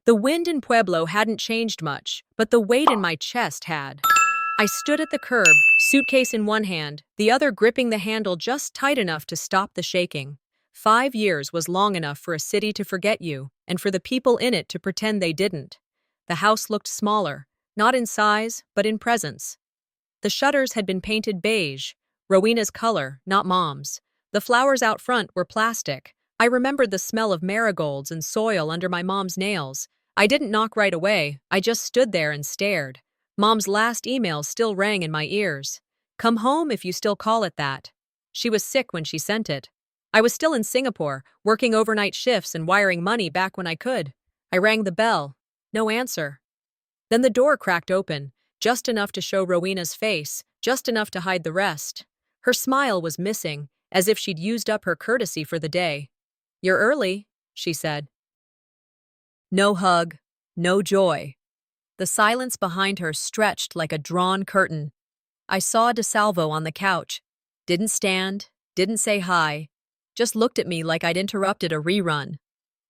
The wind in Pueblo hadn't changed much, but the weight in my chest had. I stood at the curb, suitcase in one hand, the other gripping the handle just tight enough to stop the shaking. 5 years was long enough for a city to forget you, and for the people in it to pretend they didn't. The house looked smaller, not in size, but in presence. The shutters had been painted beige, Rowena's color, not Mom's. The flowers out front were plastic. I remembered the smell of marigolds and soil under my mom's nails. I didn't knock right away, I just stood there and stared. Mom's last email still rang in my ears. "Come home if you still call it that." She was sick when she sent it. I was still in Singapore, working overnight shifts and wiring money back when I could. I rang the bell. No answer. Then the door cracked open, just enough to show Rowena's face, just enough to hide the rest. Her smile was missing, as if she'd used up her courtesy for the day. "You're early," she said. No hug, no joy. The silence behind her stretched like a drawn curtain. I saw DeSalvo on the couch. Didn't stand, didn't say hi, just looked at me like I'd interrupted a rerun.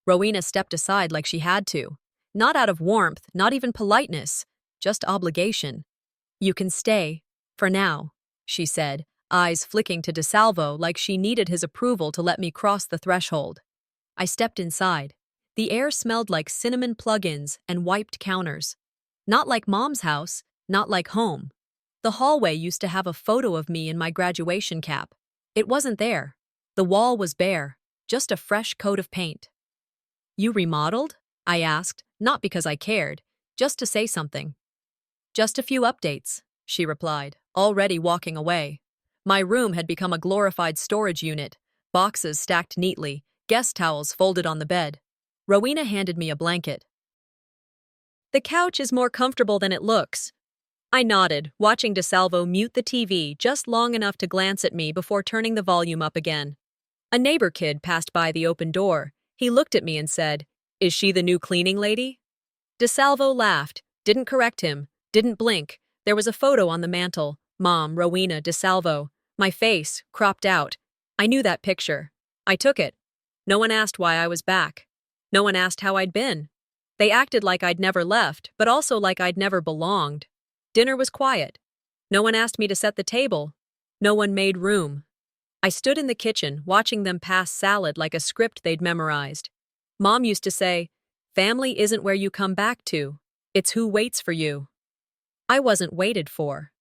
Rowena stepped aside like she had to. Not out of warmth, not even politeness, just obligation. "You can stay, for now," she said, eyes flicking to DeSalvo like she needed his approval to let me cross the threshold. I stepped inside. The air smelled like cinnamon plug-ins and wiped counters. Not like Mom's house, not like home. The hallway used to have a photo of me in my graduation cap. It wasn't there. The wall was bare, just a fresh coat of paint. "You remodeled?" I asked, not because I cared, just to say something. "Just a few updates," she replied, already walking away. My room had become a glorified storage unit, boxes stacked neatly, guest towels folded on the bed. Rowena handed me a blanket. "The couch is more comfortable than it looks." I nodded, watching DeSalvo mute the TV just long enough to glance at me before turning the volume up again. A neighbor kid passed by the open door. He looked at me and said, "Is she the new cleaning lady?" DeSalvo laughed, didn't correct him, didn't blink. There was a photo on the mantel. Mom, Rowena, DeSalvo. My face, cropped out. I knew that picture. I took it. No one asked why I was back. No one asked how I'd been. They acted like I'd never left, but also like I'd never belonged. Dinner was quiet. No one asked me to set the table. No one made room. I stood in the kitchen, watching them pass salad like a script they'd memorized. Mom used to say, "Family isn't where you come back to. It's who waits for you." I wasn't waited for.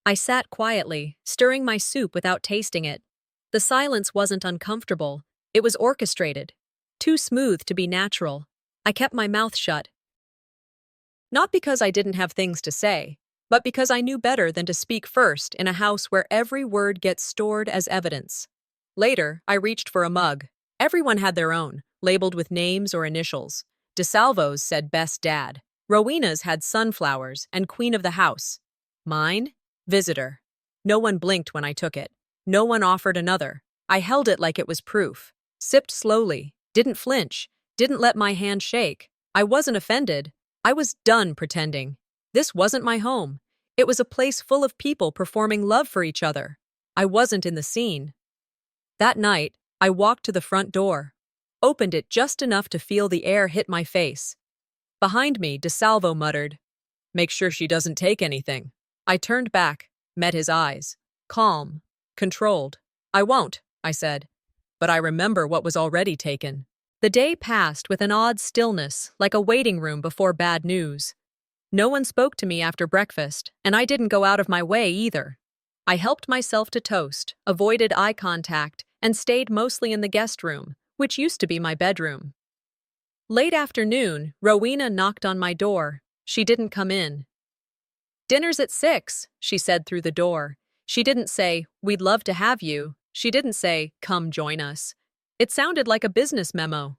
I sat quietly, stirring my soup without tasting it. The silence wasn't uncomfortable. It was orchestrated. Too smooth to be natural. I kept my mouth shut. Not because I didn't have things to say, but because I knew better than to speak first in a house where every word gets stored as evidence. Later, I reached for a mug. Everyone had their own, labeled with names or initials. DeSalvo's said Best Dad. Rowena's had sunflowers and Queen of the House. Mine? Visitor. No one blinked when I took it. No one offered another. I held it like it was proof. Sipped slowly. Didn't flinch. Didn't let my hand shake. I wasn't offended. I was done pretending. This wasn't my home. It was a place full of people performing love for each other. I wasn't in the scene. That night, I walked to the front door. Opened it just enough to feel the air hit my face. Behind me, DeSalvo muttered, "Make sure she doesn't take anything." I turned back, met his eyes. Calm. Controlled. "I won't," I said. But I remember what was already taken. The day passed with an odd stillness, like a waiting room before bad news. No one spoke to me after breakfast, and I didn't go out of my way either. I helped myself to toast, avoided eye contact, and stayed mostly in the guest room, which used to be my bedroom. Late afternoon, Rowena knocked on my door. She didn't come in. "Dinner's at 6, she said through the door. She didn't say, "We'd love to have you." She didn't say, "Come join us." It sounded like a business memo.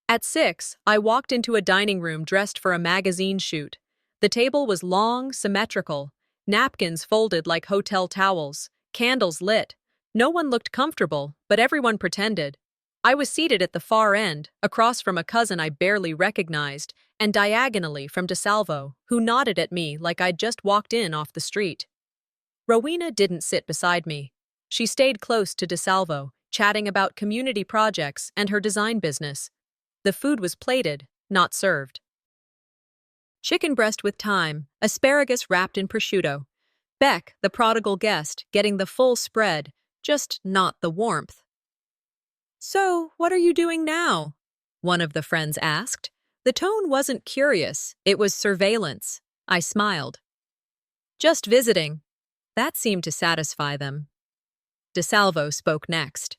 At 6, I walked into a dining room dressed for a magazine shoot. The table was long, symmetrical, napkins folded like hotel towels, candles lit. No one looked comfortable, but everyone pretended. I was seated at the far end, across from a cousin I barely recognized, and diagonally from DeSalvo, who nodded at me like I'd just walked in off the street. Rowena didn't sit beside me. She stayed close to DeSalvo, chatting about community projects and her design business. The food was plated, not served. chicken breast with thyme, asparagus wrapped in prosciutto. Beck, the prodigal guest, getting the full spread, just not the warmth. "So, what are you doing now?" one of the friends asked. The tone wasn't curious, it was surveillance. I smiled. "Just visiting." That seemed to satisfy them. DeSalvo spoke next.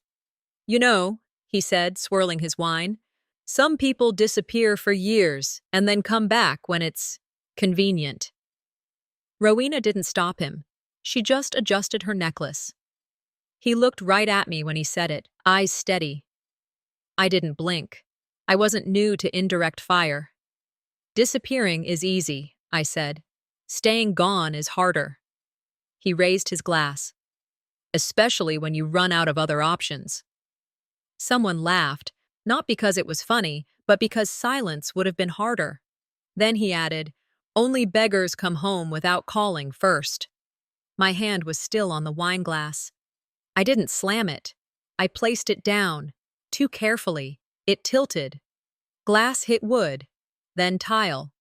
"You know," he said, swirling his wine, "some people disappear for years and then come back when it's convenient." Rowena didn't stop him. She just adjusted her necklace. He looked right at me when he said it, eyes steady. I didn't blink. I wasn't new to indirect fire. "Disappearing is easy," I said. "Staying gone is harder." He raised his glass. "Especially when you run out of other options." Someone laughed, not because it was funny, but because silence would have been harder. Then he added, "Only beggars come home without calling first." My hand was still on the wine glass. I didn't slam it. I placed it down, too carefully. It tilted. Glass hit wood, then tile.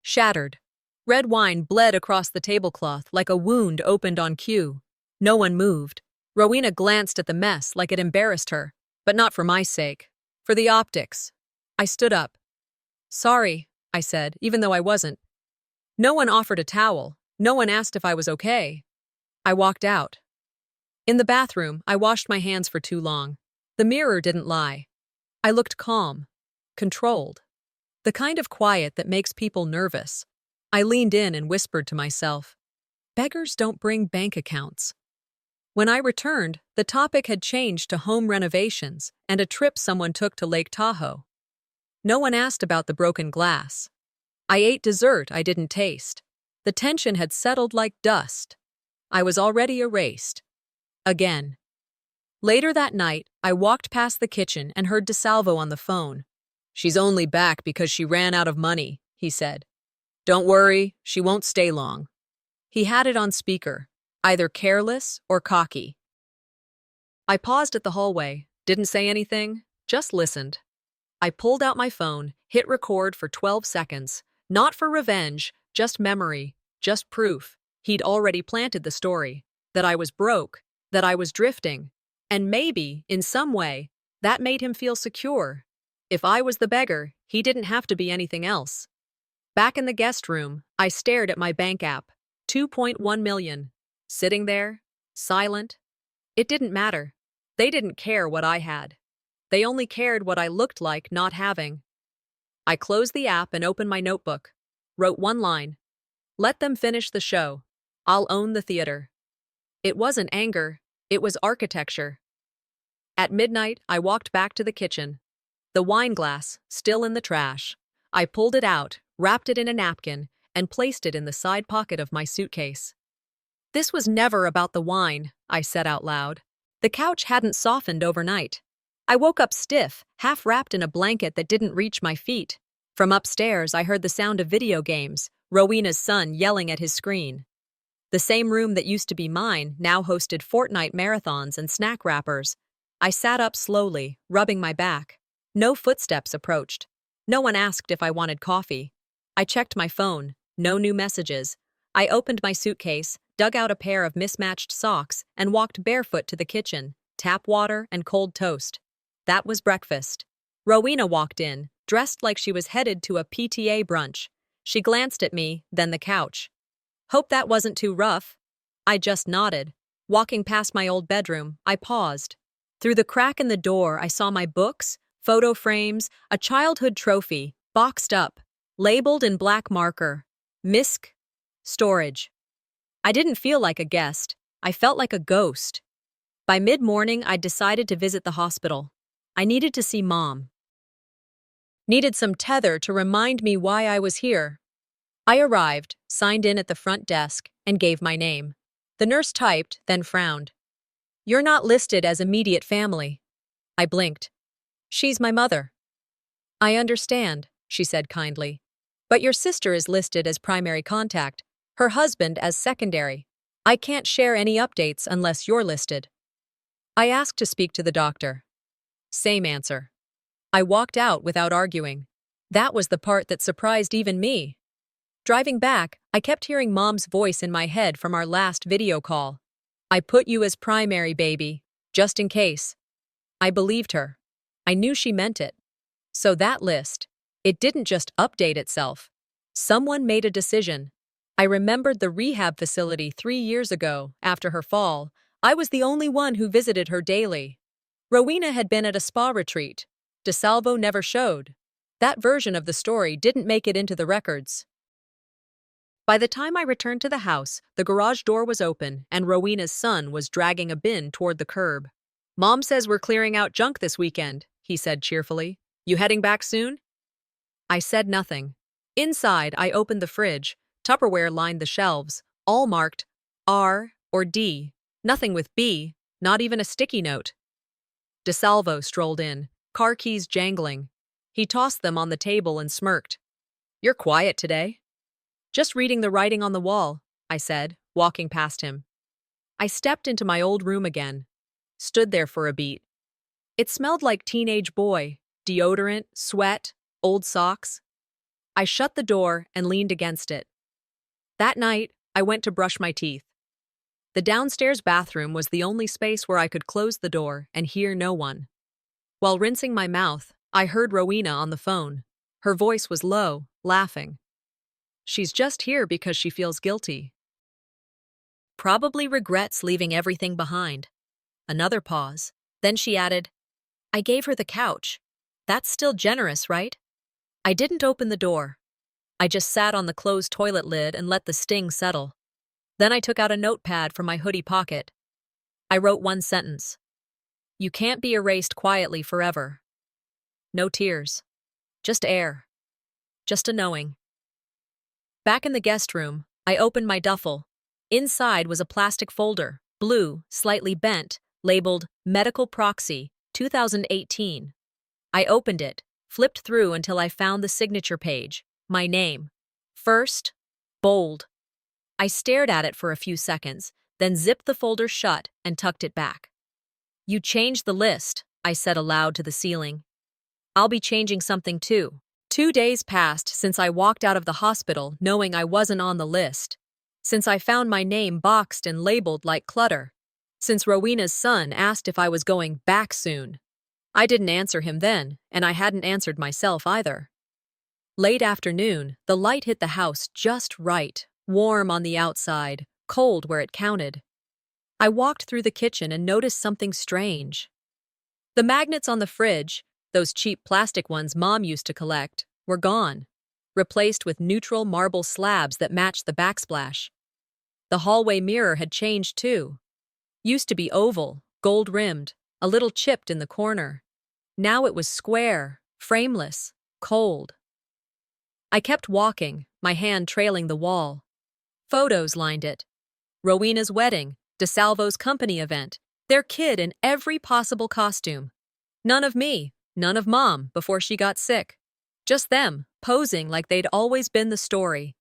Shattered. Red wine bled across the tablecloth like a wound opened on cue. No one moved. Rowena glanced at the mess like it embarrassed her, but not for my sake. For the optics. I stood up. "Sorry," I said, even though I wasn't. No one offered a towel. No one asked if I was okay. I walked out. In the bathroom, I washed my hands for too long. The mirror didn't lie. I looked calm, controlled. The kind of quiet that makes people nervous. I leaned in and whispered to myself, "Beggars don't bring bank accounts." When I returned, the topic had changed to home renovations and a trip someone took to Lake Tahoe. No one asked about the broken glass. I ate dessert I didn't taste. The tension had settled like dust. I was already erased. Again. Later that night, I walked past the kitchen and heard DeSalvo on the phone. "She's only back because she ran out of money," he said. "Don't worry, she won't stay long." He had it on speaker, either careless or cocky. I paused at the hallway, didn't say anything, just listened. I pulled out my phone, hit record for 12 seconds. Not for revenge, just memory, just proof. He'd already planted the story. That I was broke, that I was drifting. And maybe, in some way, that made him feel secure. If I was the beggar, he didn't have to be anything else. Back in the guest room, I stared at my bank app. 2.1 million. Sitting there, silent. It didn't matter. They didn't care what I had. They only cared what I looked like not having. I closed the app and opened my notebook. Wrote one line. "Let them finish the show. I'll own the theater." It wasn't anger. It was architecture. At midnight, I walked back to the kitchen. The wine glass, still in the trash. I pulled it out, wrapped it in a napkin, and placed it in the side pocket of my suitcase. "This was never about the wine," I said out loud. The couch hadn't softened overnight. I woke up stiff, half wrapped in a blanket that didn't reach my feet. From upstairs, I heard the sound of video games, Rowena's son yelling at his screen. The same room that used to be mine now hosted Fortnite marathons and snack wrappers. I sat up slowly, rubbing my back. No footsteps approached. No one asked if I wanted coffee. I checked my phone. No new messages. I opened my suitcase, dug out a pair of mismatched socks, and walked barefoot to the kitchen. Tap water and cold toast. That was breakfast. Rowena walked in, dressed like she was headed to a PTA brunch. She glanced at me, then the couch. "Hope that wasn't too rough." I just nodded. Walking past my old bedroom, I paused. Through the crack in the door, I saw my books, photo frames, a childhood trophy, boxed up, labeled in black marker. Misc. Storage. I didn't feel like a guest. I felt like a ghost. By mid-morning, I'd decided to visit the hospital. I needed to see Mom. Needed some tether to remind me why I was here. I arrived, signed in at the front desk, and gave my name. The nurse typed, then frowned. "You're not listed as immediate family." I blinked. "She's my mother." "I understand," she said kindly. "But your sister is listed as primary contact, her husband as secondary. I can't share any updates unless you're listed." I asked to speak to the doctor. Same answer. I walked out without arguing. That was the part that surprised even me. Driving back, I kept hearing Mom's voice in my head from our last video call. I put you as primary, baby, just in case. I believed her. I knew she meant it. So that list, it didn't just update itself. Someone made a decision. I remembered the rehab facility 3 years ago, after her fall. I was the only one who visited her daily. Rowena had been at a spa retreat. DeSalvo never showed. That version of the story didn't make it into the records. By the time I returned to the house, the garage door was open and Rowena's son was dragging a bin toward the curb. Mom says we're clearing out junk this weekend, he said cheerfully. You heading back soon? I said nothing. Inside, I opened the fridge. Tupperware lined the shelves, all marked R or D. Nothing with B, not even a sticky note. DeSalvo strolled in, car keys jangling. He tossed them on the table and smirked. You're quiet today. Just reading the writing on the wall, I said, walking past him. I stepped into my old room again, stood there for a beat. It smelled like teenage boy, deodorant, sweat, old socks. I shut the door and leaned against it. That night, I went to brush my teeth. The downstairs bathroom was the only space where I could close the door and hear no one. While rinsing my mouth, I heard Rowena on the phone. Her voice was low, laughing. She's just here because she feels guilty. Probably regrets leaving everything behind. Another pause. Then she added, I gave her the couch. That's still generous, right? I didn't open the door. I just sat on the closed toilet lid and let the sting settle. Then I took out a notepad from my hoodie pocket. I wrote one sentence. You can't be erased quietly forever. No tears. Just air. Just a knowing. Back in the guest room, I opened my duffel. Inside was a plastic folder, blue, slightly bent, labeled Medical Proxy, 2018. I opened it, flipped through until I found the signature page, my name. First, bold. I stared at it for a few seconds, then zipped the folder shut and tucked it back. You changed the list, I said aloud to the ceiling. I'll be changing something too. 2 days passed since I walked out of the hospital knowing I wasn't on the list. Since I found my name boxed and labeled like clutter. Since Rowena's son asked if I was going back soon. I didn't answer him then, and I hadn't answered myself either. Late afternoon, the light hit the house just right, warm on the outside, cold where it counted. I walked through the kitchen and noticed something strange. The magnets on the fridge, those cheap plastic ones Mom used to collect, were gone, replaced with neutral marble slabs that matched the backsplash. The hallway mirror had changed too. Used to be oval, gold-rimmed, a little chipped in the corner. Now it was square, frameless, cold. I kept walking, my hand trailing the wall. Photos lined it. Rowena's wedding, DeSalvo's company event, their kid in every possible costume. None of me, none of Mom before she got sick. Just them, posing like they'd always been the story.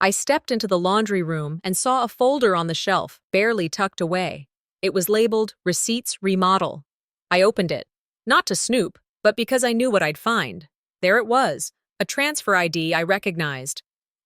I stepped into the laundry room and saw a folder on the shelf, barely tucked away. It was labeled Receipts Remodel. I opened it, not to snoop, but because I knew what I'd find. There it was, a transfer ID I recognized.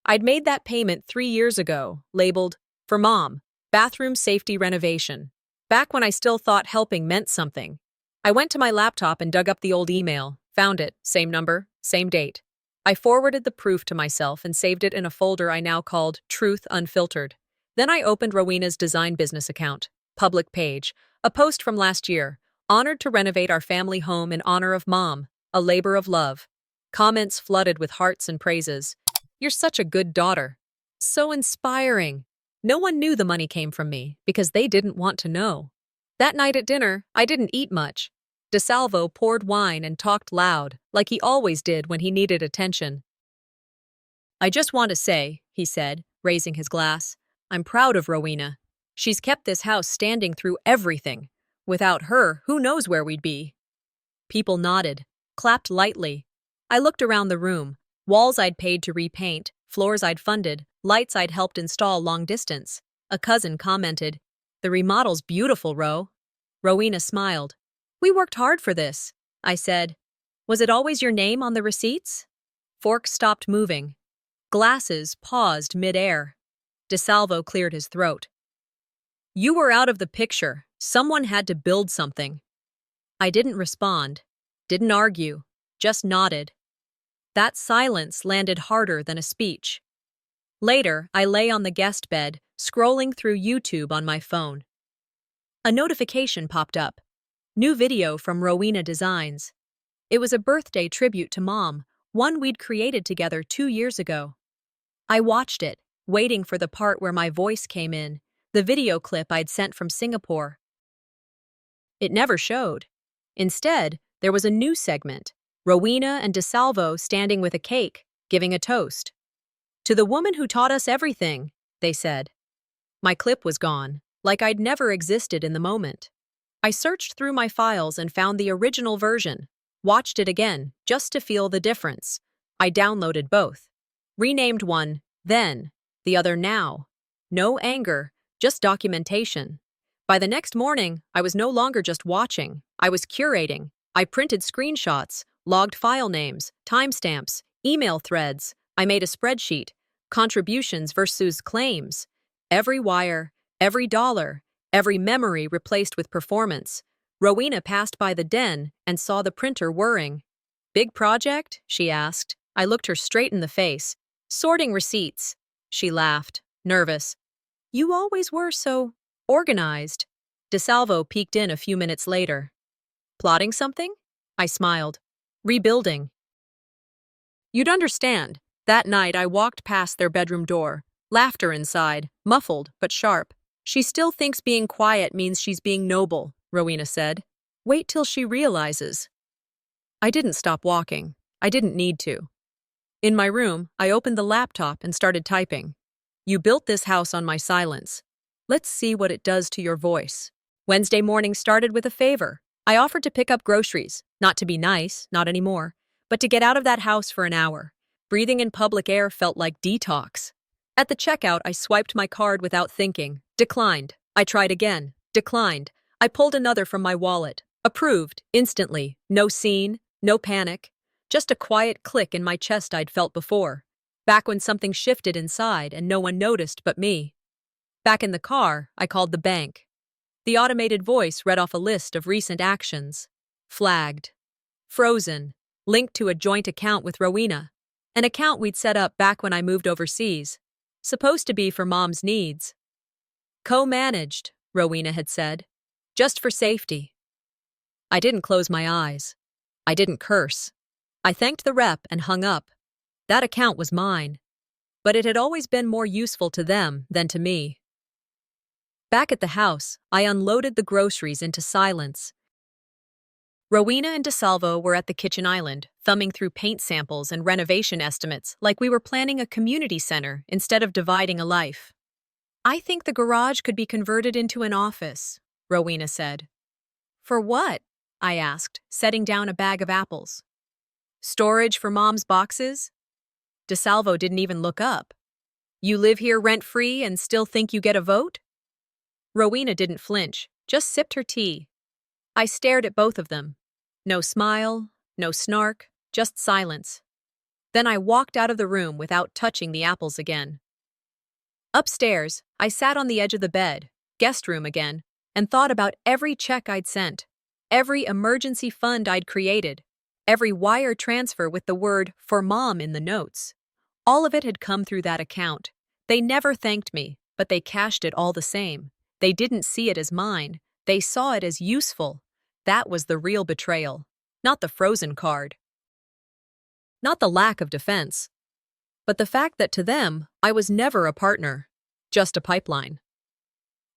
I'd made that payment 3 years ago, labeled, For Mom, Bathroom Safety Renovation. Back when I still thought helping meant something. I went to my laptop and dug up the old email, found it, same number, same date. I forwarded the proof to myself and saved it in a folder I now called Truth Unfiltered. Then I opened Rowena's design business account, public page, a post from last year, honored to renovate our family home in honor of Mom, a labor of love. Comments flooded with hearts and praises. You're such a good daughter. So inspiring. No one knew the money came from me because they didn't want to know. That night at dinner, I didn't eat much. DeSalvo poured wine and talked loud, like he always did when he needed attention. I just want to say, he said, raising his glass, I'm proud of Rowena. She's kept this house standing through everything. Without her, who knows where we'd be? People nodded, clapped lightly. I looked around the room. Walls I'd paid to repaint, floors I'd funded, lights I'd helped install long distance. A cousin commented, The remodel's beautiful, Ro. Rowena smiled. We worked hard for this, I said. Was it always your name on the receipts? Forks stopped moving. Glasses paused mid-air. DeSalvo cleared his throat. You were out of the picture. Someone had to build something. I didn't respond, didn't argue, just nodded. That silence landed harder than a speech. Later, I lay on the guest bed, scrolling through YouTube on my phone. A notification popped up. New video from Rowena Designs. It was a birthday tribute to Mom, one we'd created together 2 years ago. I watched it, waiting for the part where my voice came in, the video clip I'd sent from Singapore. It never showed. Instead, there was a new segment, Rowena and DeSalvo standing with a cake, giving a toast. To the woman who taught us everything, they said. My clip was gone, like I'd never existed in the moment. I searched through my files and found the original version, watched it again, just to feel the difference. I downloaded both. Renamed one, then, the other now. No anger, just documentation. By the next morning, I was no longer just watching, I was curating. I printed screenshots, logged file names, timestamps, email threads. I made a spreadsheet, contributions versus claims. Every wire, every dollar, every memory replaced with performance. Rowena passed by the den and saw the printer whirring. Big project? She asked. I looked her straight in the face. Sorting receipts. She laughed, nervous. You always were so organized. DeSalvo peeked in a few minutes later. Plotting something? I smiled. Rebuilding. You'd understand. That night I walked past their bedroom door. Laughter inside, muffled but sharp. She still thinks being quiet means she's being noble, Rowena said. Wait till she realizes. I didn't stop walking. I didn't need to. In my room, I opened the laptop and started typing. You built this house on my silence. Let's see what it does to your voice. Wednesday morning started with a favor. I offered to pick up groceries, not to be nice, not anymore, but to get out of that house for an hour. Breathing in public air felt like detox. At the checkout, I swiped my card without thinking. Declined. I tried again. Declined. I pulled another from my wallet. Approved, instantly. No scene, no panic. Just a quiet click in my chest I'd felt before. Back when something shifted inside and no one noticed but me. Back in the car, I called the bank. The automated voice read off a list of recent actions. Flagged. Frozen. Linked to a joint account with Rowena. An account we'd set up back when I moved overseas. Supposed to be for Mom's needs. Co-managed, Rowena had said. Just for safety. I didn't close my eyes. I didn't curse. I thanked the rep and hung up. That account was mine. But it had always been more useful to them than to me. Back at the house, I unloaded the groceries into silence. Rowena and DeSalvo were at the kitchen island, thumbing through paint samples and renovation estimates like we were planning a community center instead of dividing a life. I think the garage could be converted into an office, Rowena said. For what? I asked, setting down a bag of apples. Storage for Mom's boxes? DeSalvo didn't even look up. You live here rent-free and still think you get a vote? Rowena didn't flinch, just sipped her tea. I stared at both of them. No smile, no snark, just silence. Then I walked out of the room without touching the apples again. Upstairs, I sat on the edge of the bed, guest room again, and thought about every check I'd sent, every emergency fund I'd created, every wire transfer with the word "for Mom" in the notes. All of it had come through that account. They never thanked me, but they cashed it all the same. They didn't see it as mine. They saw it as useful. That was the real betrayal, not the frozen card. Not the lack of defense, but the fact that to them, I was never a partner, just a pipeline.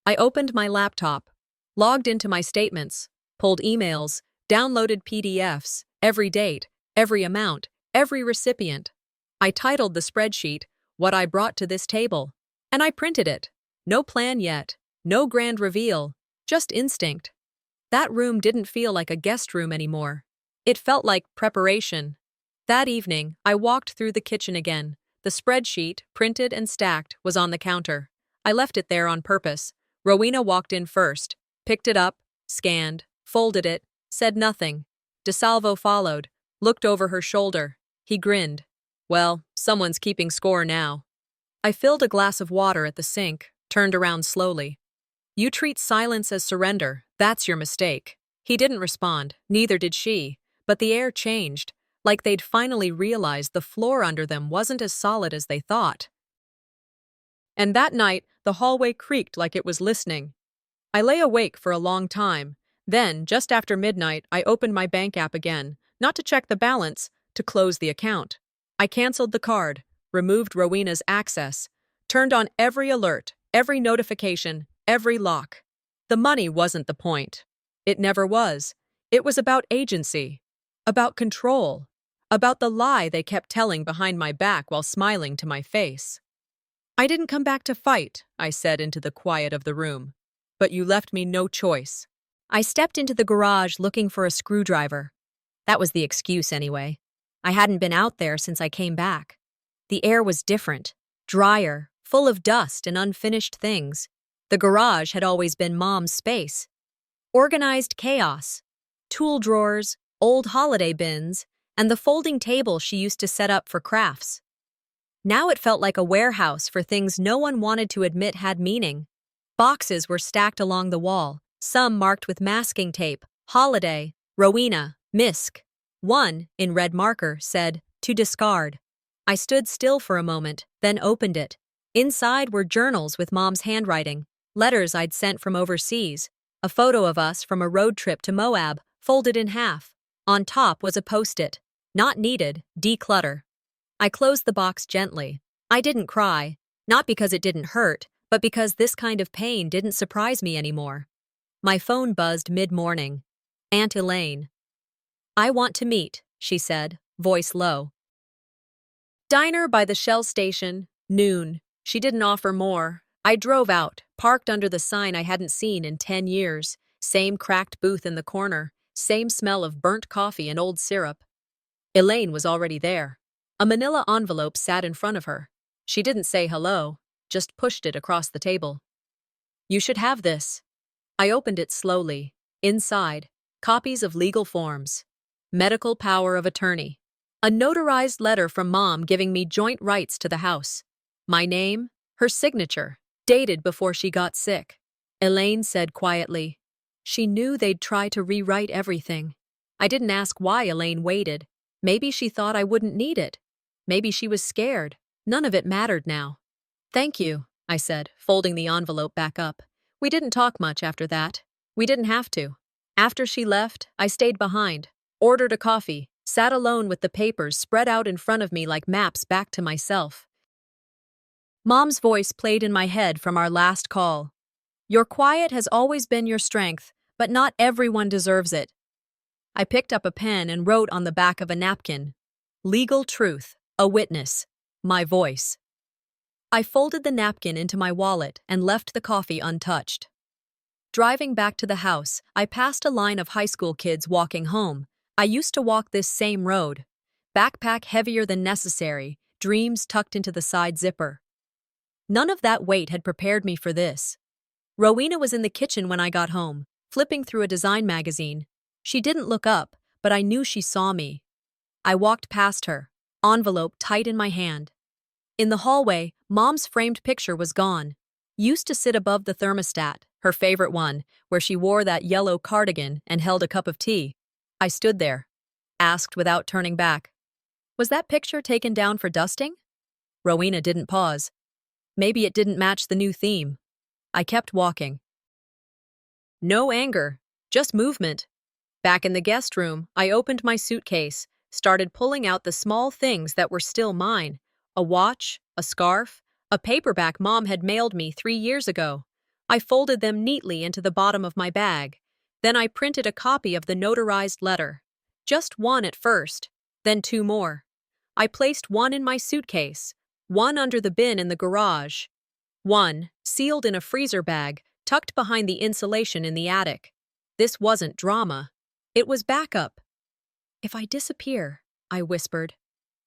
I opened my laptop, logged into my statements, pulled emails, downloaded PDFs, every date, every amount, every recipient. I titled the spreadsheet, "What I Brought to This Table," and I printed it. No plan yet, no grand reveal, just instinct. That room didn't feel like a guest room anymore. It felt like preparation. That evening, I walked through the kitchen again. The spreadsheet, printed and stacked, was on the counter. I left it there on purpose. Rowena walked in first, picked it up, scanned, folded it, said nothing. DeSalvo followed, looked over her shoulder. He grinned. Well, someone's keeping score now. I filled a glass of water at the sink, turned around slowly. You treat silence as surrender. That's your mistake. He didn't respond, neither did she, but the air changed, like they'd finally realized the floor under them wasn't as solid as they thought. And that night, the hallway creaked like it was listening. I lay awake for a long time. Then, just after midnight, I opened my bank app again, not to check the balance, to close the account. I canceled the card, removed Rowena's access, turned on every alert, every notification, every lock. The money wasn't the point. It never was. It was about agency, about control, about the lie they kept telling behind my back while smiling to my face. I didn't come back to fight, I said into the quiet of the room. But you left me no choice. I stepped into the garage looking for a screwdriver. That was the excuse anyway. I hadn't been out there since I came back. The air was different, drier, full of dust and unfinished things. The garage had always been Mom's space. Organized chaos, tool drawers, old holiday bins, and the folding table she used to set up for crafts. Now it felt like a warehouse for things no one wanted to admit had meaning. Boxes were stacked along the wall, some marked with masking tape, Holiday, Rowena, Misk. One, in red marker, said, to discard. I stood still for a moment, then opened it. Inside were journals with Mom's handwriting, letters I'd sent from overseas, a photo of us from a road trip to Moab, folded in half. On top was a post-it. Not needed, declutter. I closed the box gently. I didn't cry, not because it didn't hurt, but because this kind of pain didn't surprise me anymore. My phone buzzed mid-morning. Aunt Elaine. I want to meet, she said, voice low. Diner by the Shell station, noon. She didn't offer more. I drove out, parked under the sign I hadn't seen in 10 years. Same cracked booth in the corner, same smell of burnt coffee and old syrup. Elaine was already there. A manila envelope sat in front of her. She didn't say hello, just pushed it across the table. You should have this. I opened it slowly. Inside, copies of legal forms. Medical power of attorney. A notarized letter from Mom giving me joint rights to the house. My name, her signature, dated before she got sick. Elaine said quietly. She knew they'd try to rewrite everything. I didn't ask why Elaine waited. Maybe she thought I wouldn't need it. Maybe she was scared. None of it mattered now. Thank you, I said, folding the envelope back up. We didn't talk much after that. We didn't have to. After she left, I stayed behind, ordered a coffee, sat alone with the papers spread out in front of me like maps back to myself. Mom's voice played in my head from our last call. Your quiet has always been your strength, but not everyone deserves it. I picked up a pen and wrote on the back of a napkin. Legal truth, a witness, my voice. I folded the napkin into my wallet and left the coffee untouched. Driving back to the house, I passed a line of high school kids walking home. I used to walk this same road. Backpack heavier than necessary, dreams tucked into the side zipper. None of that weight had prepared me for this. Rowena was in the kitchen when I got home, flipping through a design magazine. She didn't look up, but I knew she saw me. I walked past her, envelope tight in my hand. In the hallway, Mom's framed picture was gone. Used to sit above the thermostat, her favorite one, where she wore that yellow cardigan and held a cup of tea. I stood there, asked without turning back. Was that picture taken down for dusting? Rowena didn't pause. Maybe it didn't match the new theme. I kept walking. No anger, just movement. Back in the guest room, I opened my suitcase, started pulling out the small things that were still mine. A watch, a scarf, a paperback Mom had mailed me 3 years ago. I folded them neatly into the bottom of my bag. Then I printed a copy of the notarized letter. Just one at first, then 2 more. I placed one in my suitcase, one under the bin in the garage, one sealed in a freezer bag tucked behind the insulation in the attic. This wasn't drama. It was backup. If I disappear, I whispered,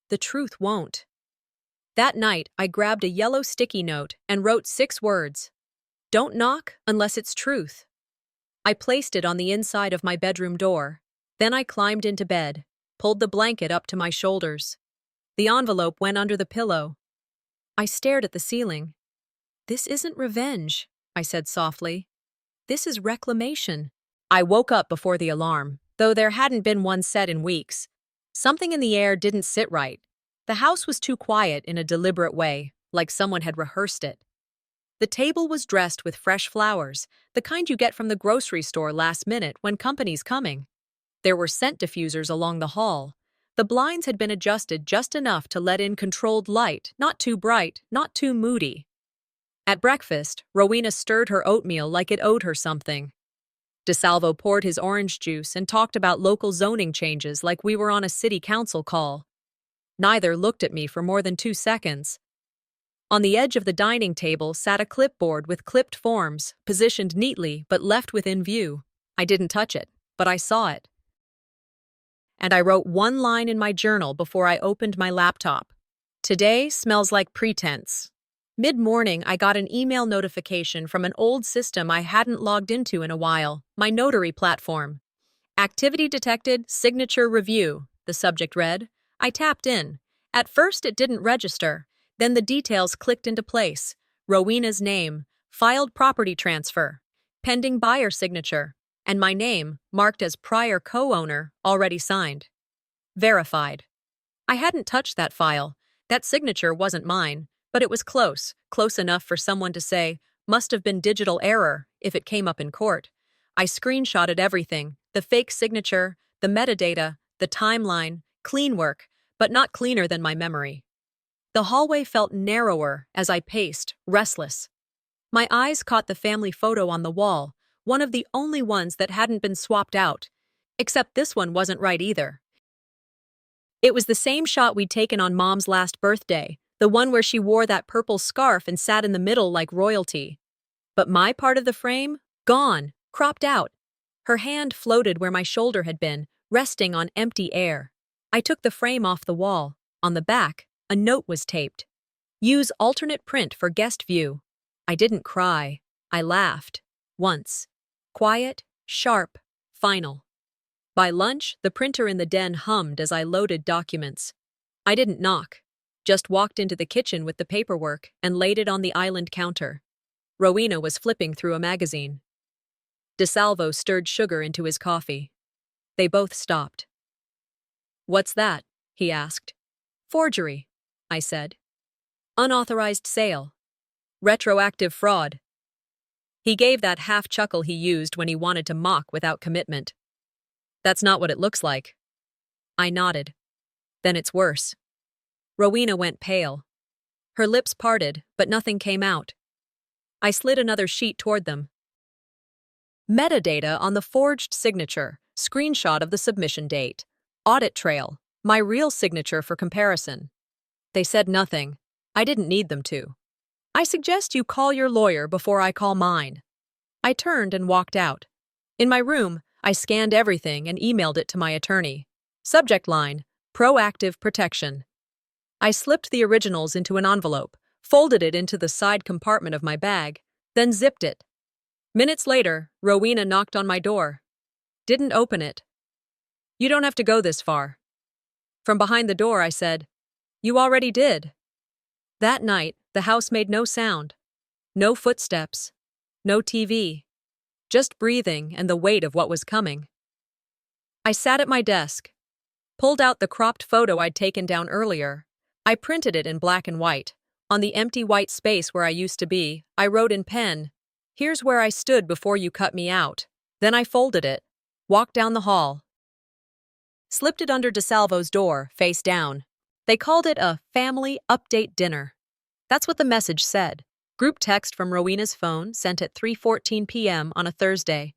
the truth won't. That night, I grabbed a yellow sticky note and wrote 6 words. Don't knock unless it's truth. I placed it on the inside of my bedroom door. Then I climbed into bed. pulled the blanket up to my shoulders. The envelope went under the pillow. I stared at the ceiling. "This isn't revenge," I said softly. "This is reclamation." I woke up before the alarm, though there hadn't been one set in weeks. Something in the air didn't sit right. The house was too quiet in a deliberate way, like someone had rehearsed it. The table was dressed with fresh flowers, the kind you get from the grocery store last minute when company's coming. There were scent diffusers along the hall. The blinds had been adjusted just enough to let in controlled light, not too bright, not too moody. At breakfast, Rowena stirred her oatmeal like it owed her something. DeSalvo poured his orange juice and talked about local zoning changes like we were on a city council call. Neither looked at me for more than 2 seconds. On the edge of the dining table sat a clipboard with clipped forms, positioned neatly but left within view. I didn't touch it, but I saw it. And I wrote one line in my journal before I opened my laptop. "Today smells like pretense." Mid-morning, I got an email notification from an old system I hadn't logged into in a while, my notary platform. "Activity detected, signature review," the subject read. I tapped in. At first, it didn't register. Then the details clicked into place. Rowena's name, filed property transfer, pending buyer signature, and my name, marked as prior co-owner, already signed. Verified. I hadn't touched that file. That signature wasn't mine, but it was close enough for someone to say, "Must have been digital error," if it came up in court. I screenshotted everything, the fake signature, the metadata, the timeline, clean work, but not cleaner than my memory. The hallway felt narrower as I paced, restless. My eyes caught the family photo on the wall, one of the only ones that hadn't been swapped out. Except this one wasn't right either. It was the same shot we'd taken on Mom's last birthday, the one where she wore that purple scarf and sat in the middle like royalty. But my part of the frame? Gone, cropped out. Her hand floated where my shoulder had been, resting on empty air. I took the frame off the wall. On the back, a note was taped. "Use alternate print for guest view." I didn't cry. I laughed. Once. Quiet, sharp, final. By lunch, the printer in the den hummed as I loaded documents. I didn't knock. Just walked into the kitchen with the paperwork and laid it on the island counter. Rowena was flipping through a magazine. DeSalvo stirred sugar into his coffee. They both stopped. "What's that?" he asked. "Forgery," I said. "Unauthorized sale. Retroactive fraud." He gave that half-chuckle he used when he wanted to mock without commitment. "That's not what it looks like." I nodded. "Then it's worse." Rowena went pale. Her lips parted, but nothing came out. I slid another sheet toward them. Metadata on the forged signature, screenshot of the submission date, audit trail, my real signature for comparison. They said nothing. I didn't need them to. "I suggest you call your lawyer before I call mine." I turned and walked out. In my room, I scanned everything and emailed it to my attorney. Subject line, proactive protection. I slipped the originals into an envelope, folded it into the side compartment of my bag, then zipped it. Minutes later, Rowena knocked on my door. Didn't open it. "You don't have to go this far." From behind the door, I said, "You already did." That night, the house made no sound. No footsteps. No TV. Just breathing and the weight of what was coming. I sat at my desk, pulled out the cropped photo I'd taken down earlier. I printed it in black and white. On the empty white space where I used to be, I wrote in pen, "Here's where I stood before you cut me out." Then I folded it, walked down the hall, slipped it under DeSalvo's door, face down. They called it a family update dinner. That's what the message said. Group text from Rowena's phone sent at 3:14 p.m. on a Thursday.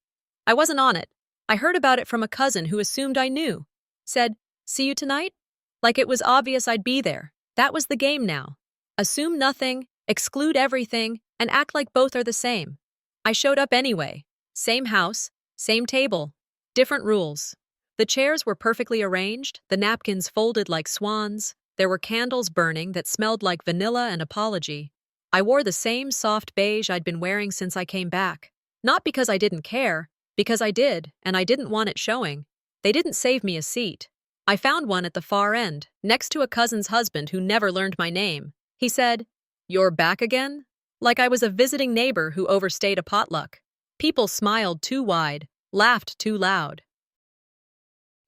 I wasn't on it. I heard about it from a cousin who assumed I knew. Said, "See you tonight?" Like it was obvious I'd be there. That was the game now. Assume nothing, exclude everything, and act like both are the same. I showed up anyway. Same house, same table, different rules. The chairs were perfectly arranged, the napkins folded like swans. There were candles burning that smelled like vanilla and apology. I wore the same soft beige I'd been wearing since I came back. Not because I didn't care, because I did, and I didn't want it showing. They didn't save me a seat. I found one at the far end, next to a cousin's husband who never learned my name. He said, "You're back again?" Like I was a visiting neighbor who overstayed a potluck. People smiled too wide, laughed too loud,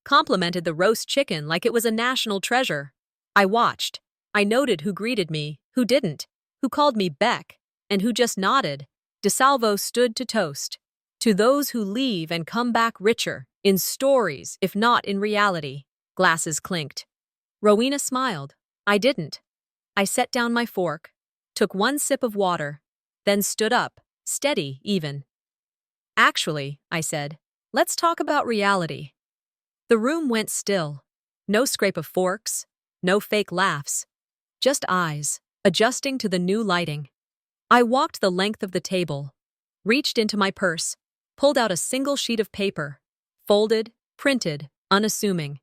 complimented the roast chicken like it was a national treasure. I watched. I noted who greeted me, who didn't, who called me Beck, and who just nodded. DeSalvo stood to toast. To those who leave and come back richer, in stories, if not in reality. Glasses clinked. Rowena smiled. I didn't. I set down my fork, took one sip of water, then stood up, steady even. "Actually," I said, "let's talk about reality." The room went still. No scrape of forks, no fake laughs. Just eyes, adjusting to the new lighting. I walked the length of the table, reached into my purse, pulled out a single sheet of paper, folded, printed, unassuming.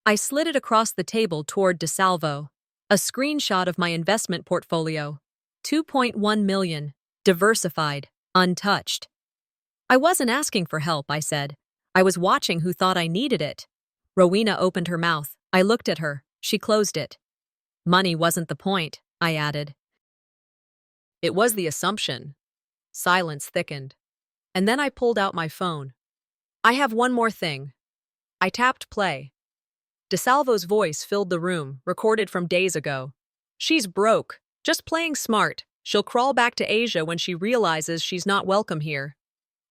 I slid it across the table toward DeSalvo, a screenshot of my investment portfolio. 2.1 million, diversified, untouched. I wasn't asking for help, I said. I was watching who thought I needed it. Rowena opened her mouth. I looked at her. She closed it. Money wasn't the point, I added. It was the assumption. Silence thickened. And then I pulled out my phone. "I have one more thing." I tapped play. DeSalvo's voice filled the room, recorded from days ago. "She's broke, just playing smart. She'll crawl back to Asia when she realizes she's not welcome here."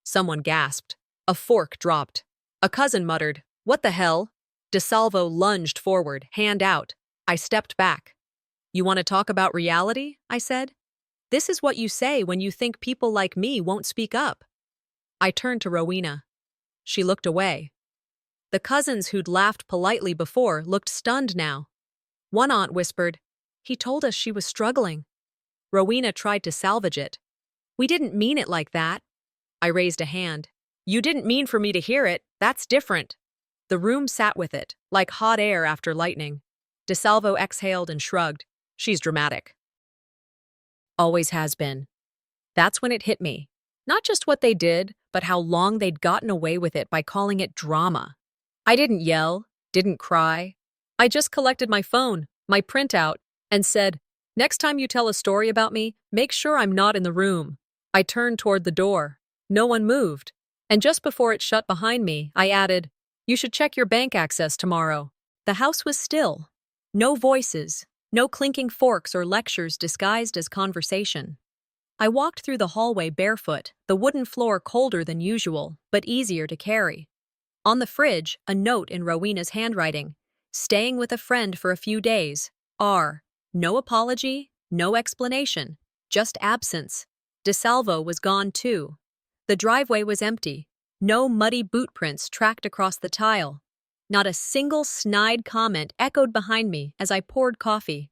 Someone gasped. A fork dropped. A cousin muttered, "What the hell?" DeSalvo lunged forward, hand out. I stepped back. "You want to talk about reality?" I said. "This is what you say when you think people like me won't speak up." I turned to Rowena. She looked away. The cousins who'd laughed politely before looked stunned now. One aunt whispered, "He told us she was struggling." Rowena tried to salvage it. "We didn't mean it like that." I raised a hand. "You didn't mean for me to hear it. That's different." The room sat with it, like hot air after lightning. DeSalvo exhaled and shrugged. "She's dramatic." Always has been. That's when it hit me. Not just what they did, but how long they'd gotten away with it by calling it drama. I didn't yell, didn't cry. I just collected my phone, my printout, and said, "Next time you tell a story about me, make sure I'm not in the room." I turned toward the door. No one moved. And just before it shut behind me, I added, "You should check your bank access tomorrow." The house was still. No voices, no clinking forks or lectures disguised as conversation. I walked through the hallway barefoot, the wooden floor colder than usual, but easier to carry. On the fridge, a note in Rowena's handwriting. "Staying with a friend for a few days. R. No apology, no explanation, just absence." DeSalvo was gone too. The driveway was empty. No muddy boot prints tracked across the tile. Not a single snide comment echoed behind me as I poured coffee.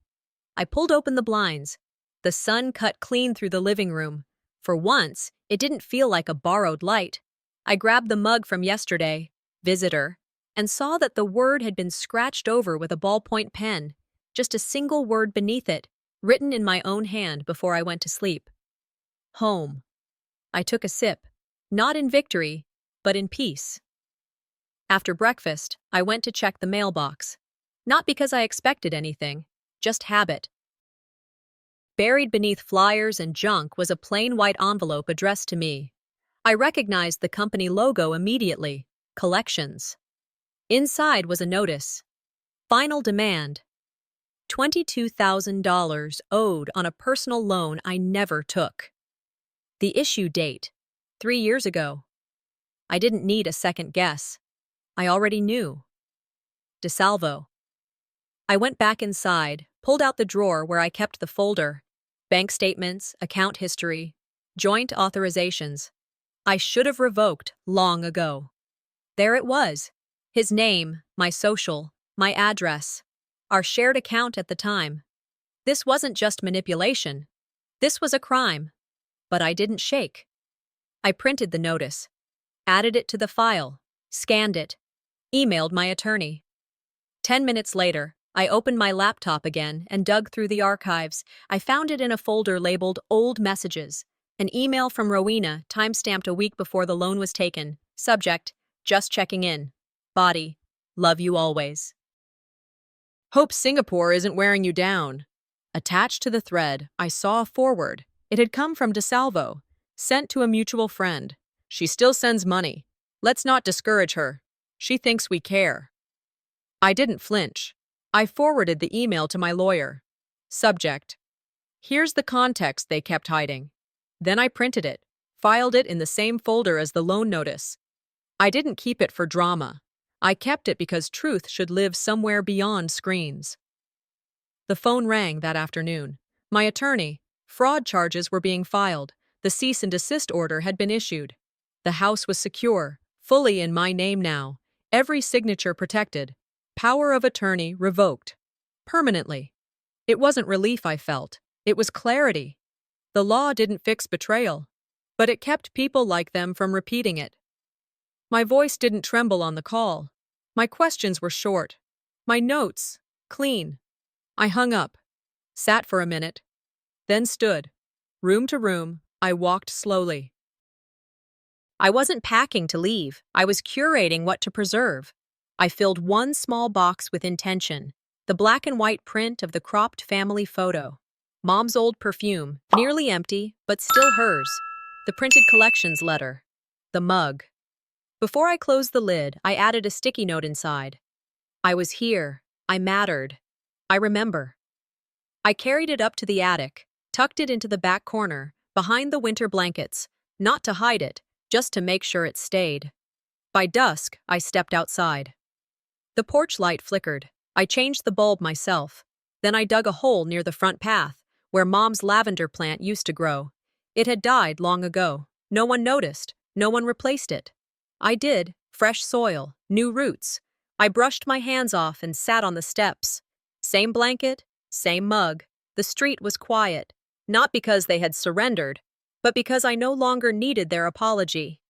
I pulled open the blinds. The sun cut clean through the living room. For once, it didn't feel like a borrowed light. I grabbed the mug from yesterday, visitor, and saw that the word had been scratched over with a ballpoint pen, just a single word beneath it, written in my own hand before I went to sleep. Home. I took a sip, not in victory, but in peace. After breakfast, I went to check the mailbox. Not because I expected anything, just habit. Buried beneath flyers and junk was a plain white envelope addressed to me. I recognized the company logo immediately, Collections. Inside was a notice. Final demand. $22,000 owed on a personal loan I never took. The issue date, 3 years ago. I didn't need a second guess. I already knew. DeSalvo. I went back inside, pulled out the drawer where I kept the folder. Bank statements, account history, joint authorizations. I should have revoked long ago. There it was. His name, my social, my address, our shared account at the time. This wasn't just manipulation. This was a crime. But I didn't shake. I printed the notice, added it to the file, scanned it, emailed my attorney. 10 minutes later, I opened my laptop again and dug through the archives. I found it in a folder labeled Old Messages. An email from Rowena, time-stamped a week before the loan was taken. Subject, just checking in. Body, love you always. Hope Singapore isn't wearing you down. Attached to the thread, I saw a forward. It had come from DeSalvo, sent to a mutual friend. She still sends money. Let's not discourage her. She thinks we care. I didn't flinch. I forwarded the email to my lawyer. Subject: here's the context they kept hiding. Then I printed it, filed it in the same folder as the loan notice. I didn't keep it for drama. I kept it because truth should live somewhere beyond screens. The phone rang that afternoon. My attorney. Fraud charges were being filed. The cease and desist order had been issued. The house was secure, fully in my name now. Every signature protected. Power of attorney revoked. Permanently. It wasn't relief I felt. It was clarity. The law didn't fix betrayal, but it kept people like them from repeating it. My voice didn't tremble on the call. My questions were short. My notes, clean. I hung up, sat for a minute, then stood. Room to room, I walked slowly. I wasn't packing to leave. I was curating what to preserve. I filled one small box with intention, the black and white print of the cropped family photo. Mom's old perfume, nearly empty, but still hers. The printed collections letter. The mug. Before I closed the lid, I added a sticky note inside. I was here. I mattered. I remember. I carried it up to the attic, tucked it into the back corner, behind the winter blankets, not to hide it, just to make sure it stayed. By dusk, I stepped outside. The porch light flickered. I changed the bulb myself. Then I dug a hole near the front path, where Mom's lavender plant used to grow. It had died long ago. No one noticed. No one replaced it. I did. Fresh soil, new roots. I brushed my hands off and sat on the steps. Same blanket, same mug. The street was quiet, not because they had surrendered, but because I no longer needed their apology.